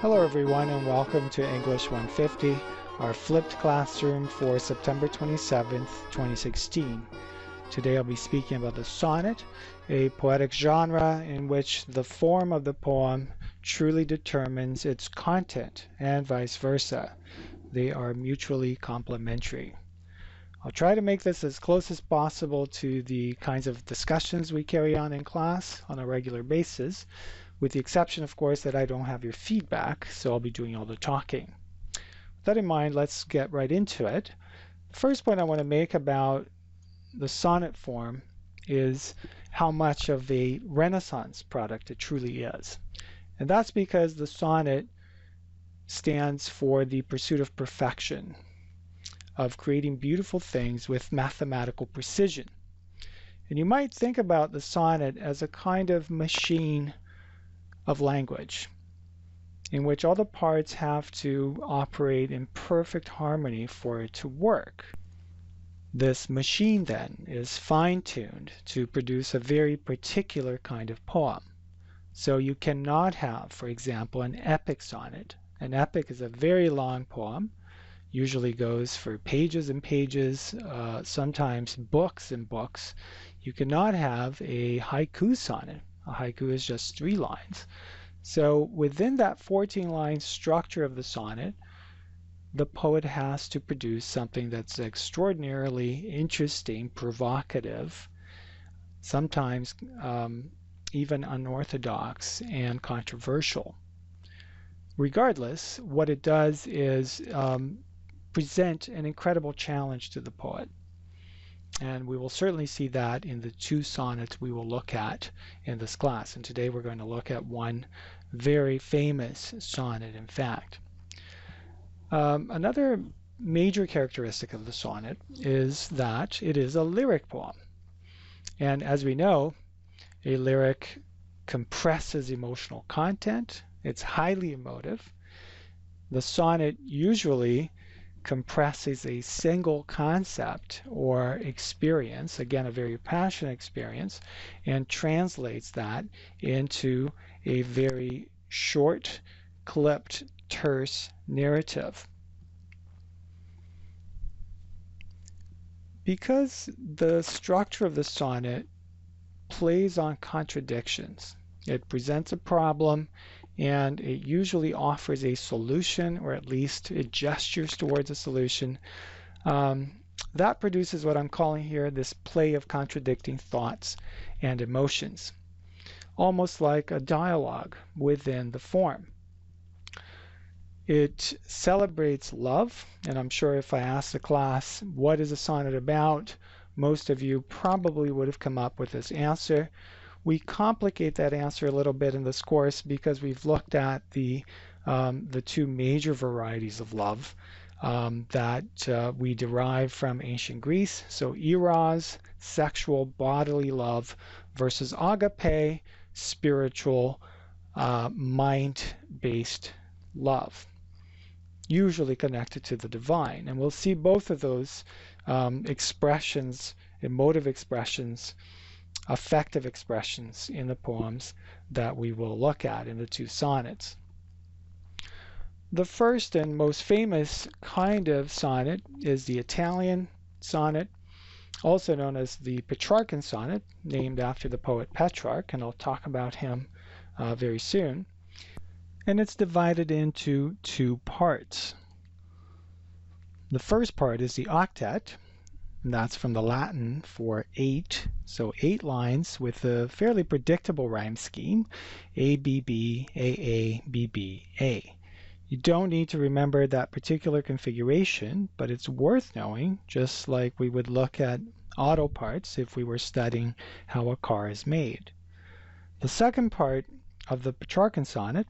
Hello everyone and welcome to English 150, our flipped classroom for September 27th, 2016. Today I'll be speaking about the sonnet, a poetic genre in which the form of the poem truly determines its content and vice versa. They are mutually complementary. I'll try to make this as close as possible to the kinds of discussions we carry on in class on a regular basis, with the exception, of course, that I don't have your feedback, so I'll be doing all the talking. With that in mind, let's get right into it. The first point I want to make about the sonnet form is how much of a Renaissance product it truly is. And that's because the sonnet stands for the pursuit of perfection, of creating beautiful things with mathematical precision. And you might think about the sonnet as a kind of machine of language in which all the parts have to operate in perfect harmony for it to work. This machine then is fine-tuned to produce a very particular kind of poem. So you cannot have, for example, an epic sonnet. An epic is a very long poem, usually goes for pages and pages, sometimes books and books. You cannot have a haiku sonnet. A haiku is just 3 lines. So within that 14-line structure of the sonnet, the poet has to produce something that's extraordinarily interesting, provocative, sometimes even unorthodox and controversial. Regardless, what it does is present an incredible challenge to the poet. And we will certainly see that in the 2 sonnets we will look at in this class. And today we're going to look at one very famous sonnet, in fact. Another major characteristic of the sonnet is that it is a lyric poem. And as we know, a lyric compresses emotional content. It's highly emotive. The sonnet usually compresses a single concept or experience, again a very passionate experience, and translates that into a very short, clipped, terse narrative. Because the structure of the sonnet plays on contradictions, it presents a problem and it usually offers a solution, or at least it gestures towards a solution. That produces what I'm calling here this play of contradicting thoughts and emotions, almost like a dialogue within the form. It celebrates love, and I'm sure if I asked the class, what is a sonnet about, most of you probably would have come up with this answer. We complicate that answer a little bit in this course because we've looked at the 2 major varieties of love that we derive from ancient Greece. So eros, sexual, bodily love, versus agape, spiritual, mind-based love, usually connected to the divine. And we'll see both of those expressions, emotive expressions, affective expressions in the poems that we will look at in the 2 sonnets. The first and most famous kind of sonnet is the Italian sonnet, also known as the Petrarchan sonnet, named after the poet Petrarch, and I'll talk about him very soon. And it's divided into 2 parts. The first part is the octet, and that's from the Latin for 8, so 8 lines with a fairly predictable rhyme scheme, A, B, B, A, A, B, B, A. You don't need to remember that particular configuration, but it's worth knowing, just like we would look at auto parts if we were studying how a car is made. The second part of the Petrarchan sonnet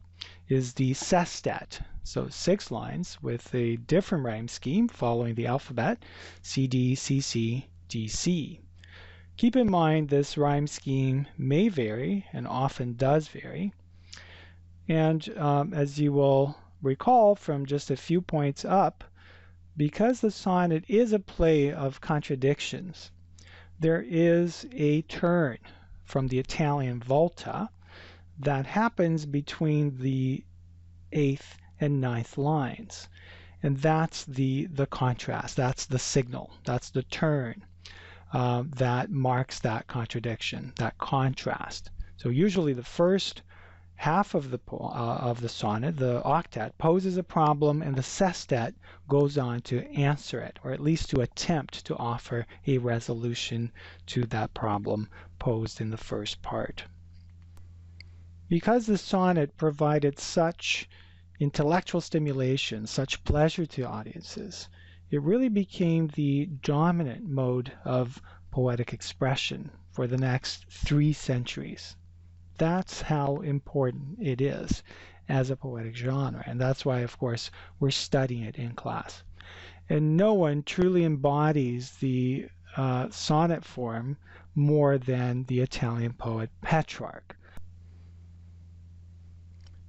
is the sestet, so 6 lines with a different rhyme scheme following the alphabet, C, D, C, C, D, C. Keep in mind this rhyme scheme may vary and often does vary. And as you will recall from just a few points up, because the sonnet is a play of contradictions, there is a turn from the Italian volta that happens between the 8th, and 9th lines. And that's the contrast, that's the signal, that's the turn that marks that contradiction, that contrast. So usually the first half of the sonnet, the octet, poses a problem, and the sestet goes on to answer it, or at least to attempt to offer a resolution to that problem posed in the first part. Because the sonnet provided such intellectual stimulation, such pleasure to audiences, it really became the dominant mode of poetic expression for the next 3 centuries. That's how important it is as a poetic genre, and that's why, of course, we're studying it in class. And no one truly embodies the sonnet form more than the Italian poet Petrarch.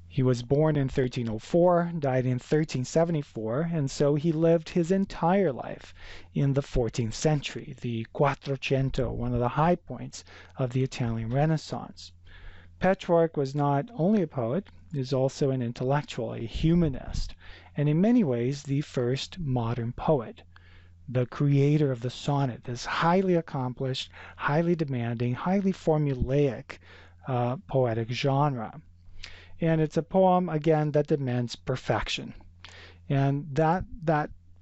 He was born in 1304, died in 1374, and so he lived his entire life in the 14th century, the Quattrocento, one of the high points of the Italian Renaissance. Petrarch was not only a poet, he was also an intellectual, a humanist, and in many ways the first modern poet, the creator of the sonnet, this highly accomplished, highly demanding, highly formulaic poetic genre. And it's a poem, again, that demands perfection. And that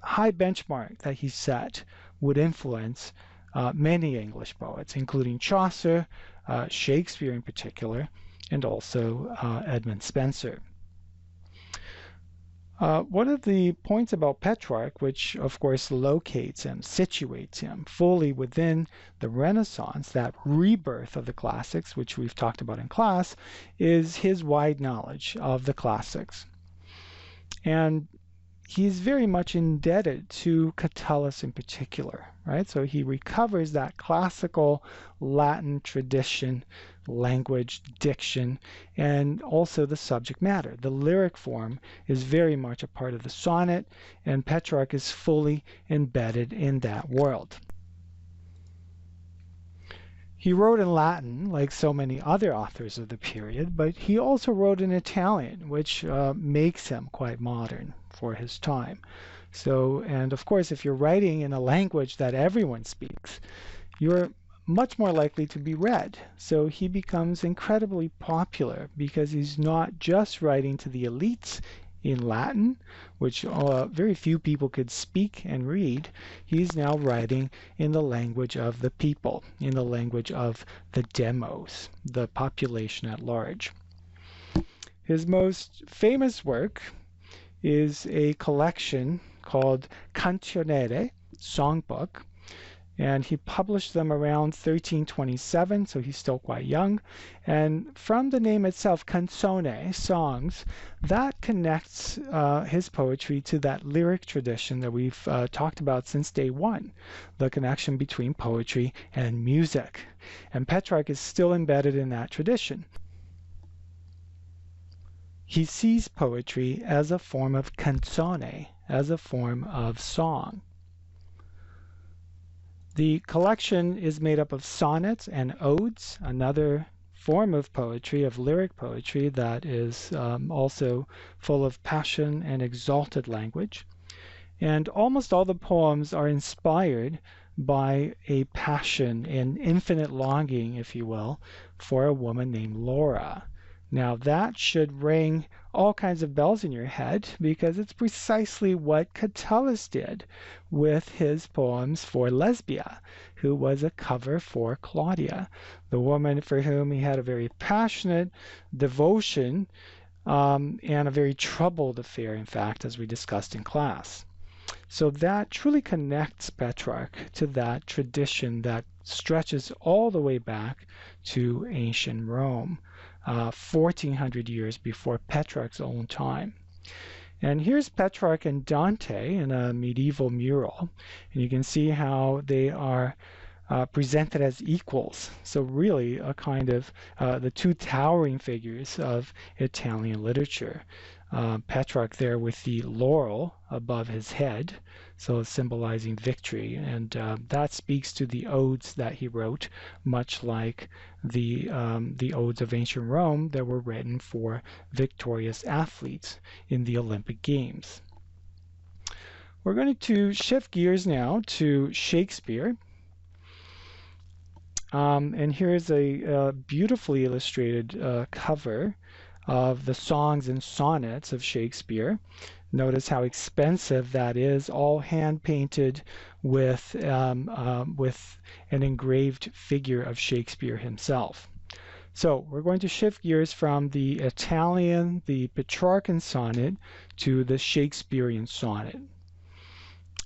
high benchmark that he set would influence many English poets, including Chaucer, Shakespeare in particular, and also Edmund Spenser. One of the points about Petrarch, which of course locates him, situates him fully within the Renaissance, that rebirth of the classics, which we've talked about in class, is his wide knowledge of the classics. And he's very much indebted to Catullus in particular, right? So he recovers that classical Latin tradition, language, diction, and also the subject matter. The lyric form is very much a part of the sonnet, and Petrarch is fully embedded in that world. He wrote in Latin, like so many other authors of the period, but he also wrote in Italian, which makes him quite modern for his time. So, and of course, if you're writing in a language that everyone speaks, you're much more likely to be read. So he becomes incredibly popular because he's not just writing to the elites in Latin, which very few people could speak and read. He's now writing in the language of the people, in the language of the demos, the population at large. His most famous work is a collection called Canzonere, Songbook, and he published them around 1327, so he's still quite young. And from the name itself, canzone, songs, that connects his poetry to that lyric tradition that we've talked about since day one, the connection between poetry and music. And Petrarch is still embedded in that tradition. He sees poetry as a form of canzone, as a form of song. The collection is made up of sonnets and odes, another form of poetry, of lyric poetry that is also full of passion and exalted language. And almost all the poems are inspired by a passion, an infinite longing, if you will, for a woman named Laura. Now that should ring all kinds of bells in your head because it's precisely what Catullus did with his poems for Lesbia, who was a cover for Claudia, the woman for whom he had a very passionate devotion and a very troubled affair, in fact, as we discussed in class. So that truly connects Petrarch to that tradition that stretches all the way back to ancient Rome. 1400 years before Petrarch's own time. And here's Petrarch and Dante in a medieval mural. And you can see how they are presented as equals. So really a kind of the two towering figures of Italian literature. Petrarch there with the laurel above his head, so symbolizing victory. And that speaks to the odes that he wrote, much like the odes of ancient Rome that were written for victorious athletes in the Olympic Games. We're going to shift gears now to Shakespeare. And here's a beautifully illustrated cover of the songs and sonnets of Shakespeare. Notice how expensive that is, all hand-painted with an engraved figure of Shakespeare himself. So we're going to shift gears from the Italian, the Petrarchan sonnet, to the Shakespearean sonnet.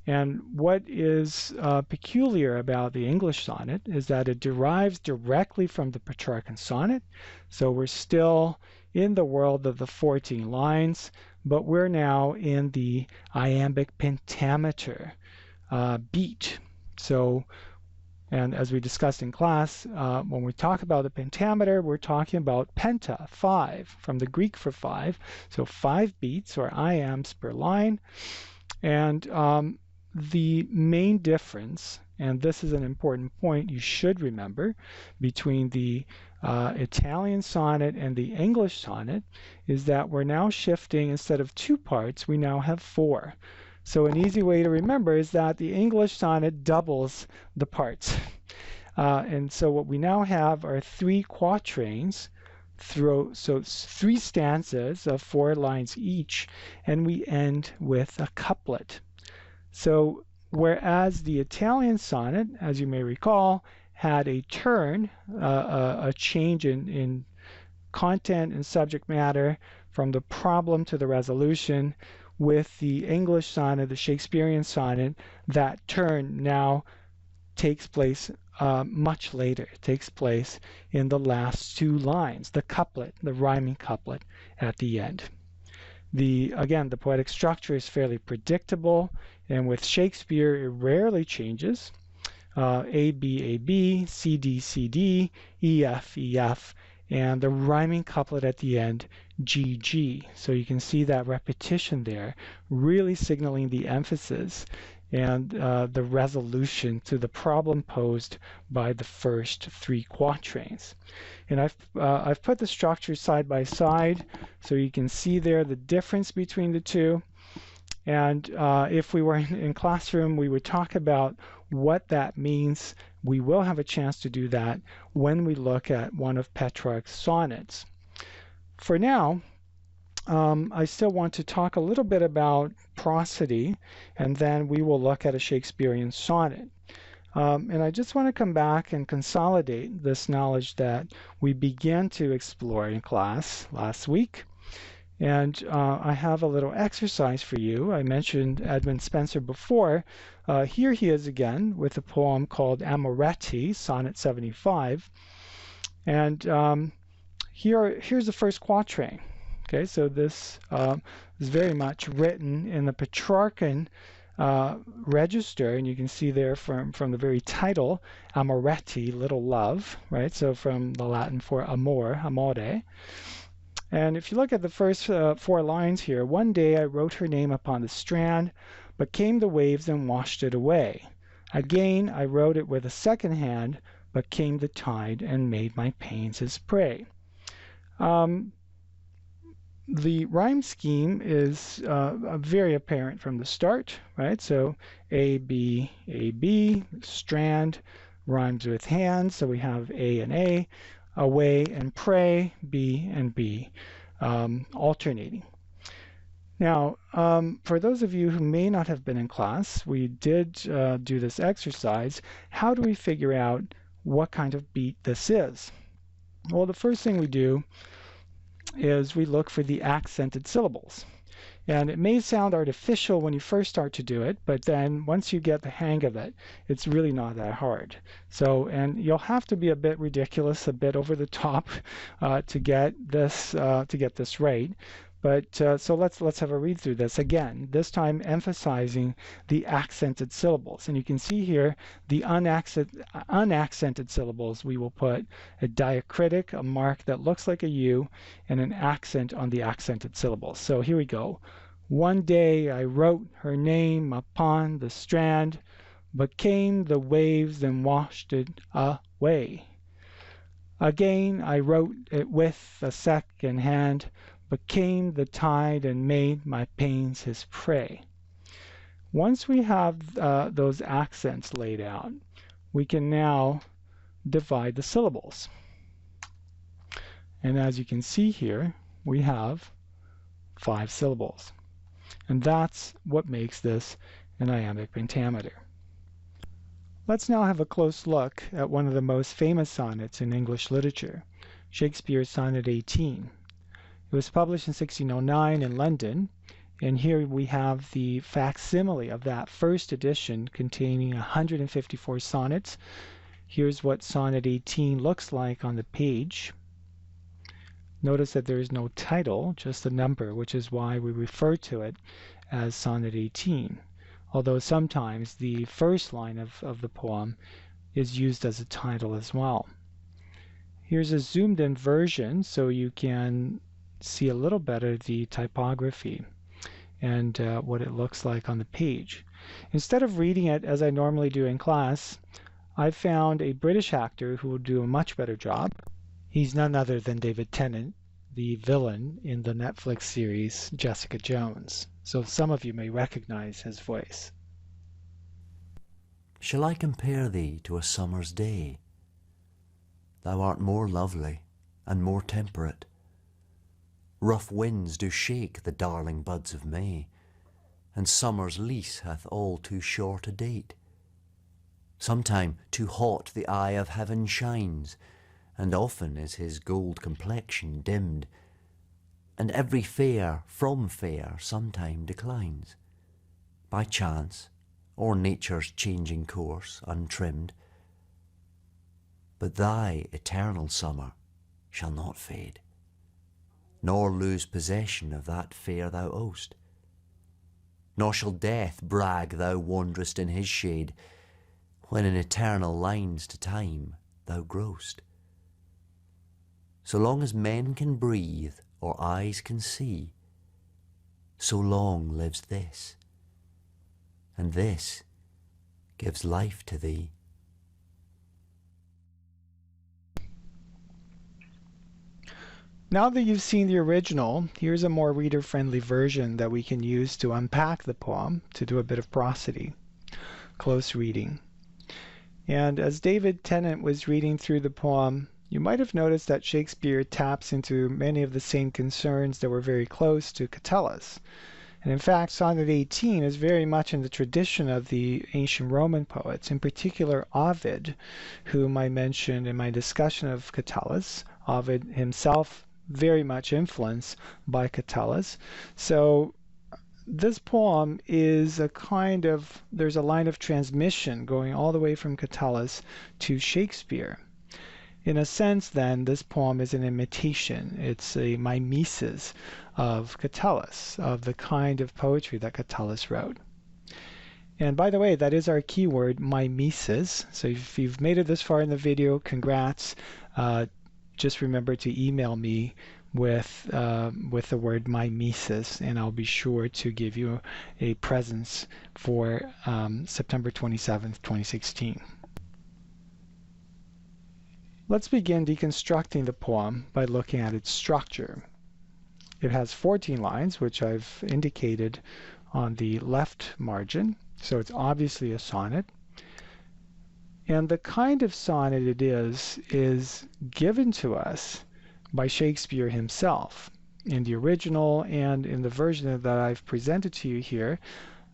And what is peculiar about the English sonnet is that it derives directly from the Petrarchan sonnet. So we're still in the world of the 14 lines, but we're now in the iambic pentameter beat. So, and as we discussed in class, when we talk about the pentameter, we're talking about penta, 5, from the Greek for 5. So 5 beats or iambs per line. And the main difference, and this is an important point you should remember, between the Italian sonnet and the English sonnet is that we're now shifting, instead of 2 parts, we now have 4. So an easy way to remember is that the English sonnet doubles the parts. And so what we now have are 3 quatrains, so 3 stanzas of 4 lines each, and we end with a couplet. So whereas the Italian sonnet, as you may recall, had a turn, a change in content and subject matter from the problem to the resolution, with the English sonnet, the Shakespearean sonnet, that turn now takes place much later. It takes place in the last 2 lines, the couplet, the rhyming couplet at the end. Again, the poetic structure is fairly predictable, and with Shakespeare, it rarely changes. A, B, A, B, C, D, C, D, E, F, E, F, and the rhyming couplet at the end, G, G. So you can see that repetition there, really signaling the emphasis and the resolution to the problem posed by the first 3 quatrains. And I've put the structures side by side so you can see there the difference between the two. And if we were in classroom, we would talk about what that means. We will have a chance to do that when we look at one of Petrarch's sonnets. For now, I still want to talk a little bit about prosody, and then we will look at a Shakespearean sonnet. And I just want to come back and consolidate this knowledge that we began to explore in class last week. And I have a little exercise for you. I mentioned Edmund Spenser before. Here he is again with a poem called Amoretti, Sonnet 75. And here's the first quatrain. Okay, so this is very much written in the Petrarchan register, and you can see there from the very title, Amoretti, little love, right? So from the Latin for amor, amore. And if you look at the first 4 lines here, one day I wrote her name upon the strand, but came the waves and washed it away. Again I wrote it with a second hand, but came the tide and made my pains his prey. The rhyme scheme is very apparent from the start, right? So A, B, strand rhymes with hand, so we have A and A, away and pray, B and B, alternating. Now, for those of you who may not have been in class, we did do this exercise. How do we figure out what kind of beat this is? Well, the first thing we do is we look for the accented syllables. And it may sound artificial when you first start to do it, but then once you get the hang of it, it's really not that hard. So, and you'll have to be a bit ridiculous, a bit over the top to get this right. But so let's have a read through this again, this time emphasizing the accented syllables. And you can see here the unaccented syllables. We will put a diacritic, a mark that looks like a U, and an accent on the accented syllables. So here we go. One day I wrote her name upon the strand, but came the waves and washed it away. Again I wrote it with a second hand, but came the tide and made my pains his prey. Once we have those accents laid out, we can now divide the syllables. And as you can see here, we have 5 syllables. And that's what makes this an iambic pentameter. Let's now have a close look at one of the most famous sonnets in English literature, Shakespeare's Sonnet 18. It was published in 1609 in London, and here we have the facsimile of that first edition containing 154 sonnets. Here's what Sonnet 18 looks like on the page. Notice that there is no title, just a number, which is why we refer to it as Sonnet 18, although sometimes the first line of the poem is used as a title as well. Here's a zoomed in version so you can see a little better the typography and what it looks like on the page. Instead of reading it as I normally do in class, I found a British actor who will do a much better job. He's none other than David Tennant, the villain in the Netflix series Jessica Jones. So some of you may recognize his voice. Shall I compare thee to a summer's day? Thou art more lovely and more temperate. Rough winds do shake the darling buds of May, and summer's lease hath all too short a date. Sometime too hot the eye of heaven shines, and often is his gold complexion dimmed, and every fair from fair sometime declines, by chance or nature's changing course untrimmed. But thy eternal summer shall not fade, nor lose possession of that fair thou owest. Nor shall death brag thou wanderest in his shade, when in eternal lines to time thou growest. So long as men can breathe or eyes can see, so long lives this, and this gives life to thee. Now that you've seen the original, here's a more reader-friendly version that we can use to unpack the poem, to do a bit of prosody, close reading. And as David Tennant was reading through the poem, you might have noticed that Shakespeare taps into many of the same concerns that were very close to Catullus. And in fact, Sonnet 18 is very much in the tradition of the ancient Roman poets, in particular Ovid, whom I mentioned in my discussion of Catullus. Ovid himself very much influenced by Catullus. So this poem is a kind of, there's a line of transmission going all the way from Catullus to Shakespeare. In a sense, then, this poem is an imitation. It's a mimesis of Catullus, of the kind of poetry that Catullus wrote. And by the way, that is our keyword, mimesis. So if you've made it this far in the video, congrats. Just remember to email me with the word mimesis, and I'll be sure to give you a presence for September 27th, 2016. Let's begin deconstructing the poem by looking at its structure. It has 14 lines, which I've indicated on the left margin, so it's obviously a sonnet. And the kind of sonnet it is given to us by Shakespeare himself. In the original and in the version that I've presented to you here,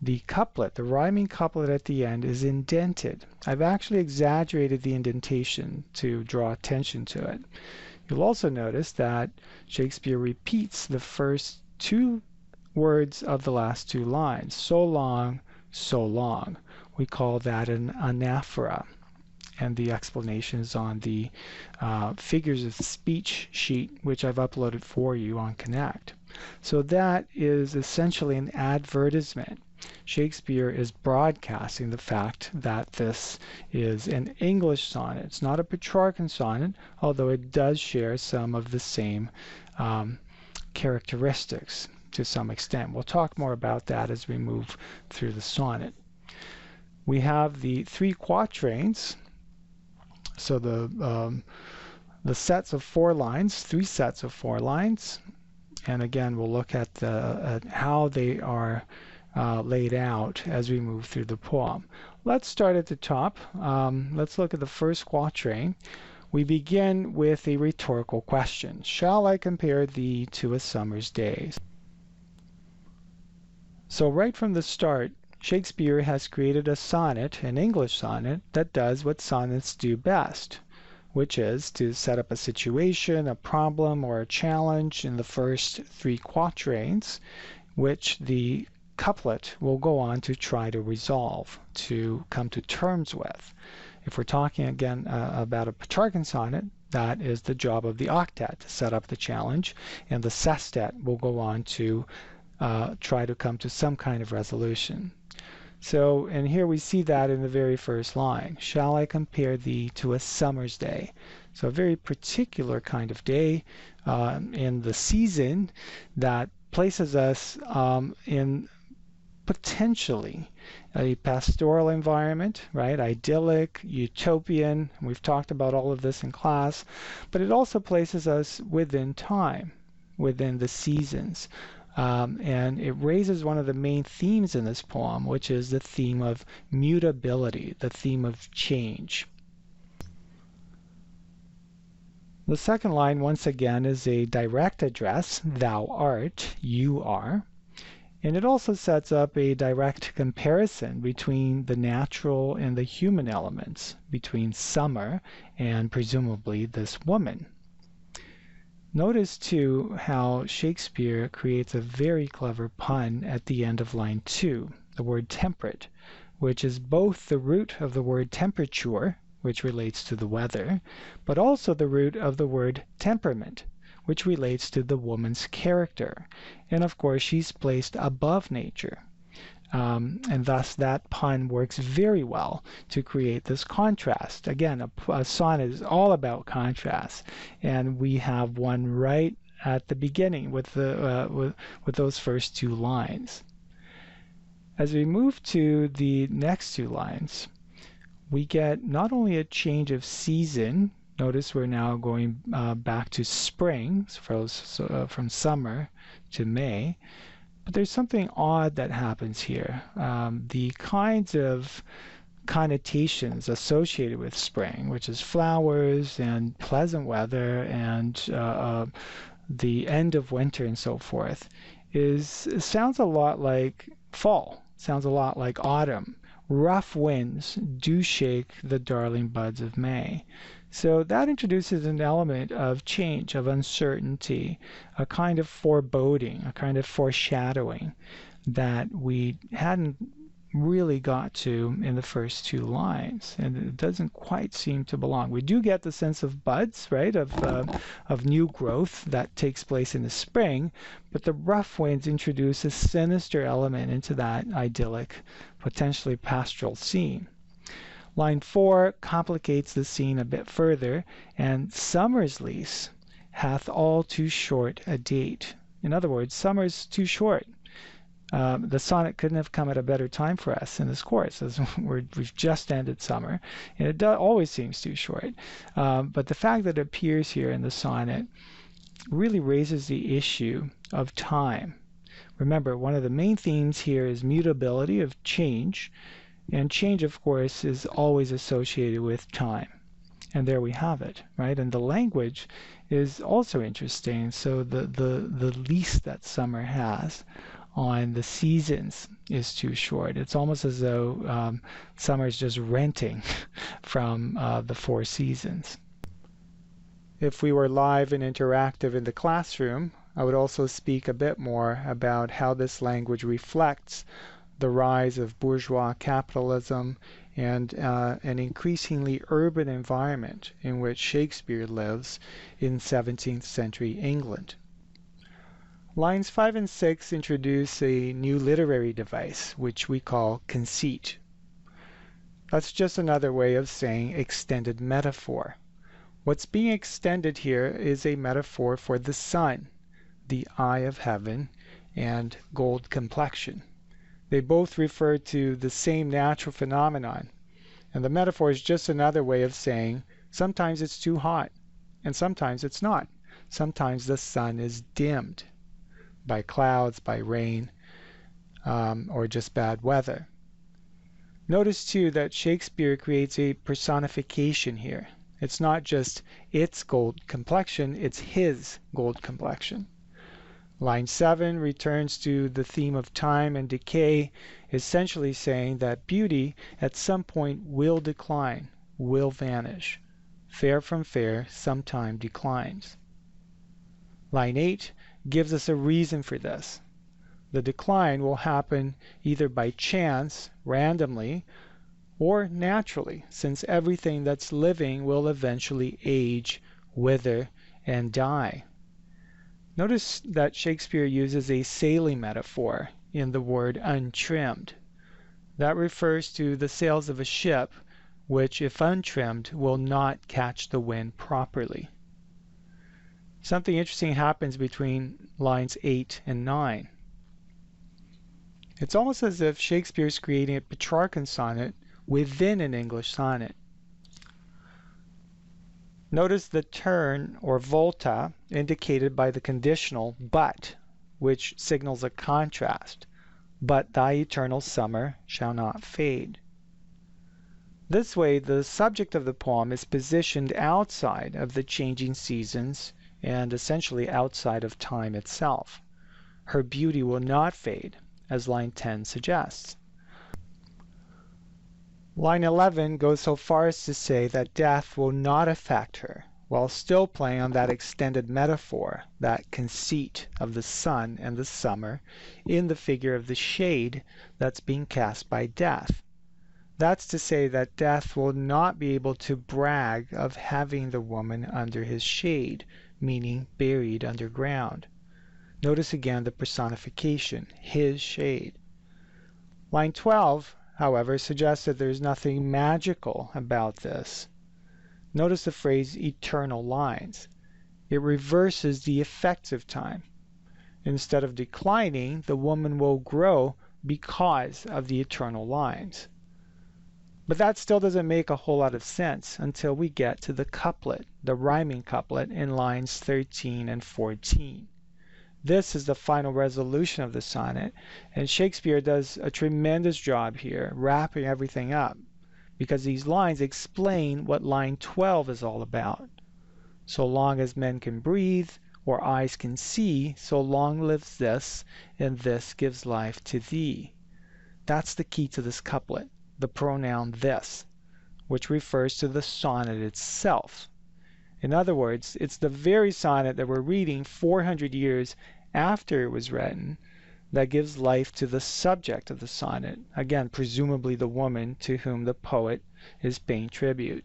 the couplet, the rhyming couplet at the end, is indented. I've actually exaggerated the indentation to draw attention to it. You'll also notice that Shakespeare repeats the first 2 words of the last 2 lines. So long, so long. We call that an anaphora. And the explanation is on the figures of speech sheet, which I've uploaded for you on Connect. So that is essentially an advertisement. Shakespeare is broadcasting the fact that this is an English sonnet. It's not a Petrarchan sonnet, although it does share some of the same characteristics to some extent. We'll talk more about that as we move through the sonnet. We have the three quatrains. So the sets of 4 lines, 3 sets of 4 lines, and again we'll look at how they are laid out as we move through the poem. Let's start at the top. Let's look at the first quatrain. We begin with a rhetorical question. Shall I compare thee to a summer's day? So right from the start, Shakespeare has created a sonnet, an English sonnet, that does what sonnets do best, which is to set up a situation, a problem, or a challenge in the first 3 quatrains, which the couplet will go on to try to resolve, to come to terms with. If we're talking again about a Petrarchan sonnet, that is the job of the octet, to set up the challenge, and the sestet will go on to try to come to some kind of resolution. So, and here we see that in the very first line. Shall I compare thee to a summer's day? So a very particular kind of day in the season that places us in potentially a pastoral environment, right? Idyllic, utopian. We've talked about all of this in class, but it also places us within time, within the seasons. And it raises one of the main themes in this poem, which is the theme of mutability, the theme of change. The second line, once again, is a direct address, thou art, you are. And it also sets up a direct comparison between the natural and the human elements, between summer and presumably this woman. Notice, too, how Shakespeare creates a very clever pun at the end of line 2, the word temperate, which is both the root of the word temperature, which relates to the weather, but also the root of the word temperament, which relates to the woman's character. And of course, she's placed above nature. And thus that pun works very well to create this contrast. Again, a sonnet is all about contrast, and we have one right at the beginning with those first 2 lines. As we move to the next 2 lines, we get not only a change of season. Notice we're now going back to spring, from summer to May. But there's something odd that happens here. The kinds of connotations associated with spring, which is flowers and pleasant weather and the end of winter and so forth, sounds a lot like fall, sounds a lot like autumn. Rough winds do shake the darling buds of May. So that introduces an element of change, of uncertainty, a kind of foreboding, a kind of foreshadowing that we hadn't really got to in the first 2 lines, and it doesn't quite seem to belong. We do get the sense of buds, right, of new growth that takes place in the spring, but the rough winds introduce a sinister element into that idyllic, potentially pastoral scene. Line 4 complicates the scene a bit further, and summer's lease hath all too short a date. In other words, summer's too short. The sonnet couldn't have come at a better time for us in this course, as we've just ended summer, and it always seems too short. But the fact that it appears here in the sonnet really raises the issue of time. Remember, one of the main themes here is mutability, of change, and change, of course, is always associated with time. And there we have it, right? And the language is also interesting. So the lease that summer has on the seasons is too short. It's almost as though summer is just renting from the 4 seasons. If we were live and interactive in the classroom, I would also speak a bit more about how this language reflects the rise of bourgeois capitalism and an increasingly urban environment in which Shakespeare lives in 17th century England. Lines 5 and 6 introduce a new literary device, which we call conceit. That's just another way of saying extended metaphor. What's being extended here is a metaphor for the sun, the eye of heaven, and gold complexion. They both refer to the same natural phenomenon, and the metaphor is just another way of saying sometimes it's too hot, and sometimes it's not. Sometimes the sun is dimmed by clouds, by rain, or just bad weather. Notice too that Shakespeare creates a personification here. It's not just its gold complexion, it's his gold complexion. Line 7 returns to the theme of time and decay, essentially saying that beauty at some point will decline, will vanish. Fair from fair sometime declines. Line 8 gives us a reason for this. The decline will happen either by chance, randomly, or naturally, since everything that's living will eventually age, wither, and die. Notice that Shakespeare uses a sailing metaphor in the word untrimmed. That refers to the sails of a ship, which, if untrimmed, will not catch the wind properly. Something interesting happens between lines 8 and 9. It's almost as if Shakespeare is creating a Petrarchan sonnet within an English sonnet. Notice the turn or volta indicated by the conditional but, which signals a contrast. But thy eternal summer shall not fade. This way, the subject of the poem is positioned outside of the changing seasons and essentially outside of time itself. Her beauty will not fade, as line 10 suggests. Line 11 goes so far as to say that death will not affect her, while still playing on that extended metaphor, that conceit of the sun and the summer in the figure of the shade that's being cast by death. That's to say that death will not be able to brag of having the woman under his shade, meaning buried underground. Notice again the personification, his shade. Line 12, however, suggests that there's nothing magical about this. Notice the phrase eternal lines. It reverses the effects of time. Instead of declining, the woman will grow because of the eternal lines. But that still doesn't make a whole lot of sense until we get to the couplet, the rhyming couplet in lines 13 and 14. This is the final resolution of the sonnet, and Shakespeare does a tremendous job here, wrapping everything up, because these lines explain what line 12 is all about. So long as men can breathe, or eyes can see, so long lives this, and this gives life to thee. That's the key to this couplet, the pronoun this, which refers to the sonnet itself. In other words, it's the very sonnet that we're reading 400 years after it was written that gives life to the subject of the sonnet, again, presumably the woman to whom the poet is paying tribute.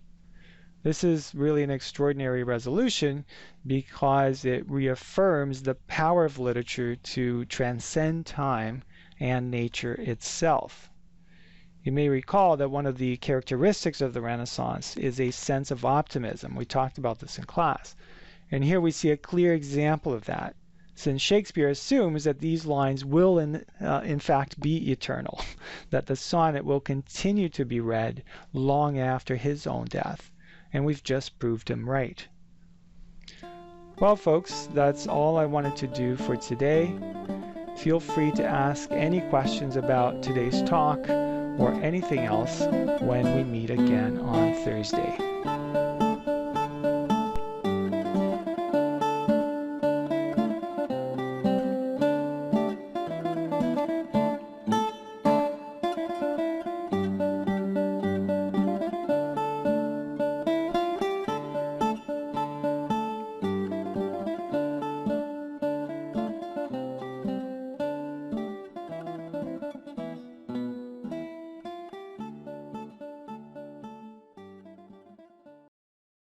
This is really an extraordinary resolution because it reaffirms the power of literature to transcend time and nature itself. You may recall that one of the characteristics of the Renaissance is a sense of optimism. We talked about this in class. And here we see a clear example of that, since Shakespeare assumes that these lines will in fact be eternal, that the sonnet will continue to be read long after his own death. And we've just proved him right. Well, folks, that's all I wanted to do for today. Feel free to ask any questions about today's talk or anything else when we meet again on Thursday.